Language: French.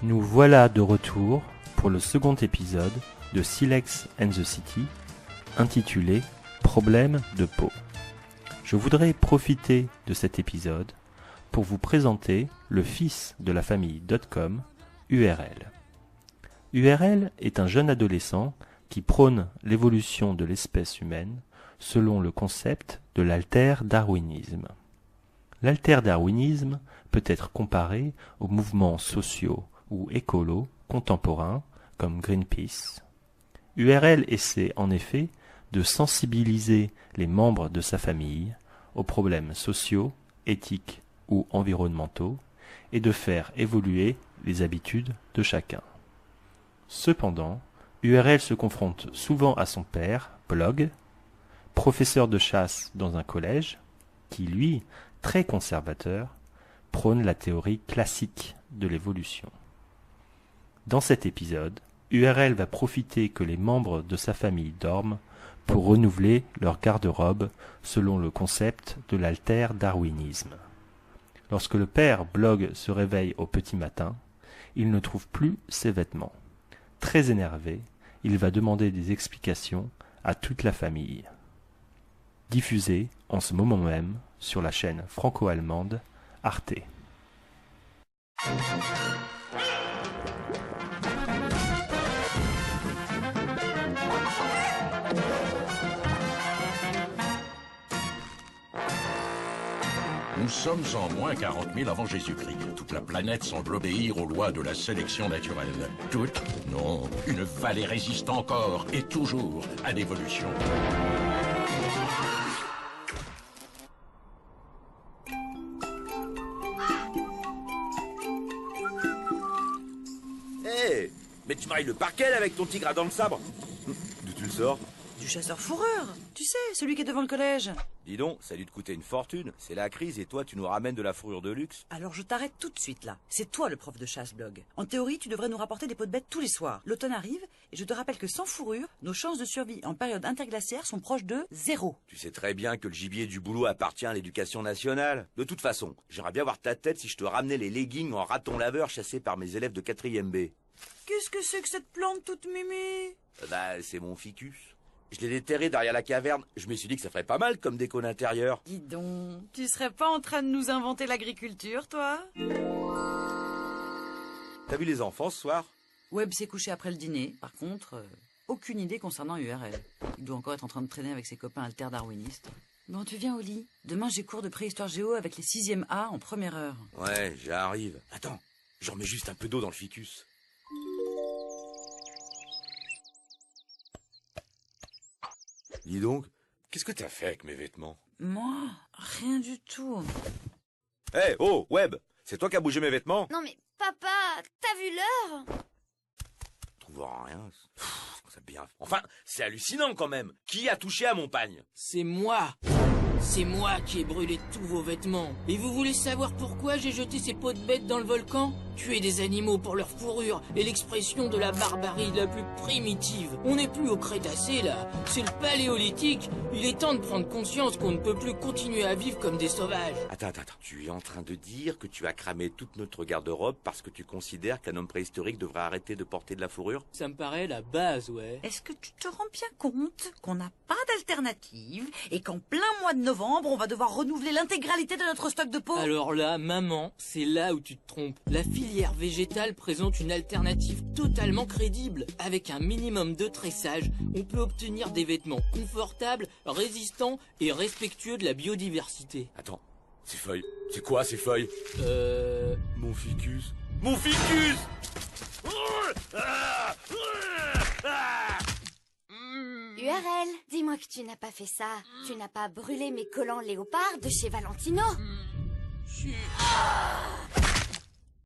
Nous voilà de retour pour le second épisode de Silex and the City, intitulé Problème de peau. Je voudrais profiter de cet épisode pour vous présenter le fils de la famille Dotcom, URL. URL est un jeune adolescent qui prône l'évolution de l'espèce humaine selon le concept de l'alter-darwinisme. L'alter-darwinisme peut être comparé aux mouvements sociaux ou écolos contemporains comme Greenpeace. URL essaie en effet de sensibiliser les membres de sa famille aux problèmes sociaux, éthiques ou environnementaux et de faire évoluer les habitudes de chacun. Cependant, URL se confronte souvent à son père, Blog, professeur de chasse dans un collège, qui lui, très conservateur, prône la théorie classique de l'évolution. Dans cet épisode, URL va profiter que les membres de sa famille dorment pour renouveler leur garde-robe selon le concept de l'alter-darwinisme. Lorsque le père Blog se réveille au petit matin, il ne trouve plus ses vêtements. Très énervé, il va demander des explications à toute la famille. Diffusé en ce moment même sur la chaîne franco-allemande Arte. Nous sommes en moins 40 000 avant Jésus-Christ. Toute la planète semble obéir aux lois de la sélection naturelle. Toute, non, une vallée résiste encore et toujours à l'évolution. Hé, mais tu mailles le parquet là, avec ton tigre à dents de sabre. D'où tu le sors? Du chasseur fourrure, tu sais, celui qui est devant le collège. Dis donc, ça a dû te coûter une fortune. C'est la crise et toi tu nous ramènes de la fourrure de luxe. Alors je t'arrête tout de suite là. C'est toi le prof de chasse, Blog. En théorie, tu devrais nous rapporter des peaux de bêtes tous les soirs. L'automne arrive et je te rappelle que sans fourrure, nos chances de survie en période interglaciaire sont proches de 0. Tu sais très bien que le gibier du boulot appartient à l'éducation nationale. De toute façon, j'aimerais bien voir ta tête si je te ramenais les leggings en raton laveur chassés par mes élèves de 4e B. Qu'est-ce que c'est que cette plante toute mimi? Bah, c'est mon ficus. Je l'ai déterré derrière la caverne. Je me suis dit que ça ferait pas mal comme déco d'intérieur. Dis donc, tu serais pas en train de nous inventer l'agriculture, toi? T'as vu les enfants ce soir? Webb s'est couché après le dîner. Par contre, aucune idée concernant URL. Il doit encore être en train de traîner avec ses copains alter-darwinistes. Bon, tu viens au lit. Demain, j'ai cours de préhistoire géo avec les 6e A en première heure. Ouais, j'arrive. Attends, je remets juste un peu d'eau dans le ficus. Dis donc, qu'est-ce que t'as fait avec mes vêtements? Moi, rien du tout. Hé, oh, Webb, c'est toi qui as bougé mes vêtements? Non mais papa, t'as vu l'heure? Trouve rien. C'est bien. Enfin, c'est hallucinant quand même. Qui a touché à mon pagne? C'est moi. C'est moi qui ai brûlé tous vos vêtements. Et vous voulez savoir pourquoi j'ai jeté ces peaux de bêtes dans le volcan? Tuer des animaux pour leur fourrure est l'expression de la barbarie la plus primitive. On n'est plus au Crétacé là, c'est le Paléolithique. Il est temps de prendre conscience qu'on ne peut plus continuer à vivre comme des sauvages. Attends. Tu es en train de dire que tu as cramé toute notre garde-robe parce que tu considères qu'un homme préhistorique devrait arrêter de porter de la fourrure? Ça me paraît la base, ouais. Est-ce que tu te rends bien compte qu'on n'a pas d'alternative et qu'en plein mois de novembre, on va devoir renouveler l'intégralité de notre stock de peau? Alors là, maman, c'est là où tu te trompes. La filière végétale présente une alternative totalement crédible. Avec un minimum de tressage, on peut obtenir des vêtements confortables, résistants et respectueux de la biodiversité. Attends, ces feuilles, c'est quoi ces feuilles? Mon ficus. Mon ficus! URL, dis-moi que tu n'as pas fait ça. Tu n'as pas brûlé mes collants léopards de chez Valentino? Si.